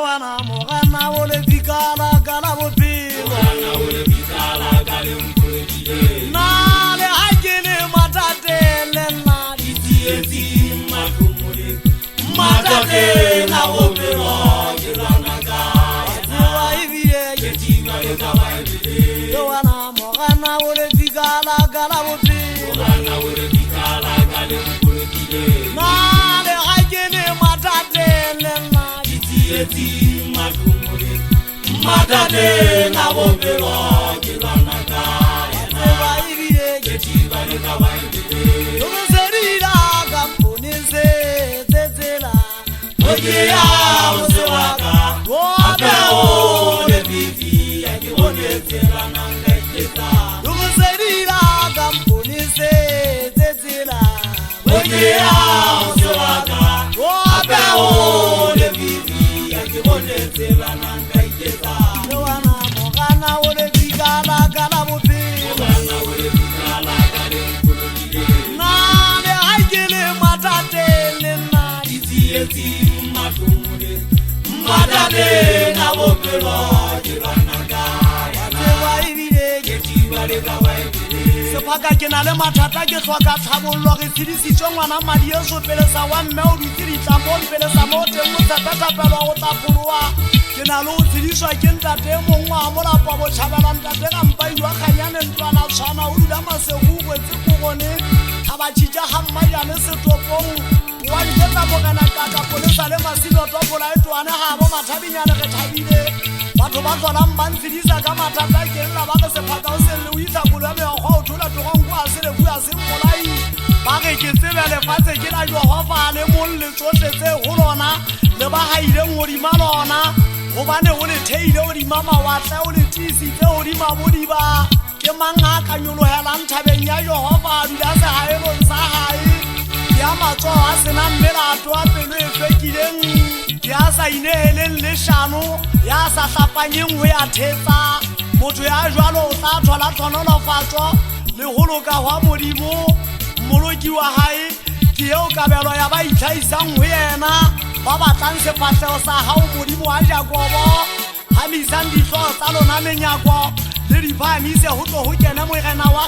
wana mogana o le bikala kala bophelo na le ha ke le matate le nna ditsietsi matate na bophelo ke lwana ka tseba ebile ke tima le ka ba ebile wana mogana o le bikala kala bophelo na le ha ke le matate le nna ditsietsi matate na bophelo ke lwana ka tseba ebile ke tima le ka ba ebile serila ka ponise tsetsela oke ya o sewaka ape o le bibi ya ke bonetsela nanga iketla serila ka ponise tsetsela oke ya o sewaka ape o le bibi ya ke bonetsela nanga iketla wana mogana o le bikala kala bophelo na le ha ke le matate le nna ditsietsi matate na bophelo ke lwana ka tseba ebile ke tiba le ka ba ebile sephaka ke na le mathata ke tlhoka tlhabollo re tshedisitswe ngwana madi e sopelesa wa mme o ditse ditlampo mpelesa mo teng motsepetapelo go tlapoloa ke na le go tshediswa ke ntate e mongwe wa molapa botšhabela ntate ka mpa iwa kganyane ntlwana tshwana o dula masego o kwetse kogone ga ba tšhitša ga mmajane setopong wa nketsa mogana kaka polesa le masinotopola e twane ga bo mathabinyane ge thabile batho ba tsolang ba ntshedisa ka mathata ke lla ba ge sephaka o selle o itlhakolo ya meokgwa o thola togonko a selefu ya semmolai ba ge ke tsebe lefatshe ke la jogofa le molle tsotlhe tse go lona le ba gaileng godima lona gobane o le theile godima mawatle o le tiisitse godima bodiba ke mang a ka nyologelang thabeng ya jogofa a dula segaelong sa gae ya matsogo a sena mmelato a pelo e fekileng ya sa inegeleng lešano ya sa tlapanyeng go ya thetsa motho ya jalo o tla thola tlhonolofatso legolo ka gwa modimo mmoloki wa gae ke eo kabelo ya ba itlhaisang go yena ba batlang sefatlhego sa gao modimo wa jakobo gamisang ditlhogo tsa lona menyako le diphamise go tlo go kene morena wa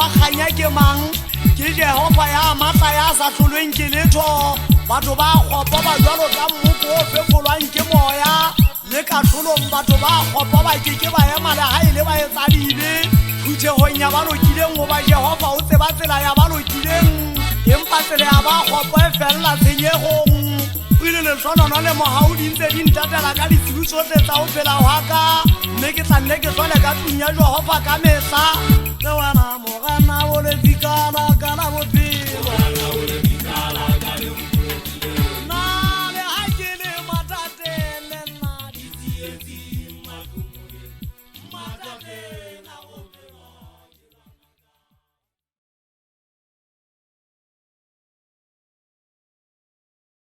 kganya ke mang ke jehova ya matla ya sa tlholweng ke letho batho ba kgopo ba jwalo ka mmoko o fefolwang ke moya le katlholong batho ba kgopo ba keke ba ema le ga e le ba etsadile phuthegong ya ba lokileng goba jehova o tseba tsela ya ba lokileng empa tsela ya ba kgopo e felela tshenyegong o ile letlhonono le mogaodi ntse di ntatela ka ditsibi tsotlhe tsa go phela waka mme ke tla nne ke tlhole ka tlung ya jehova ka mehla le wana mogana o le bikala kala bophelo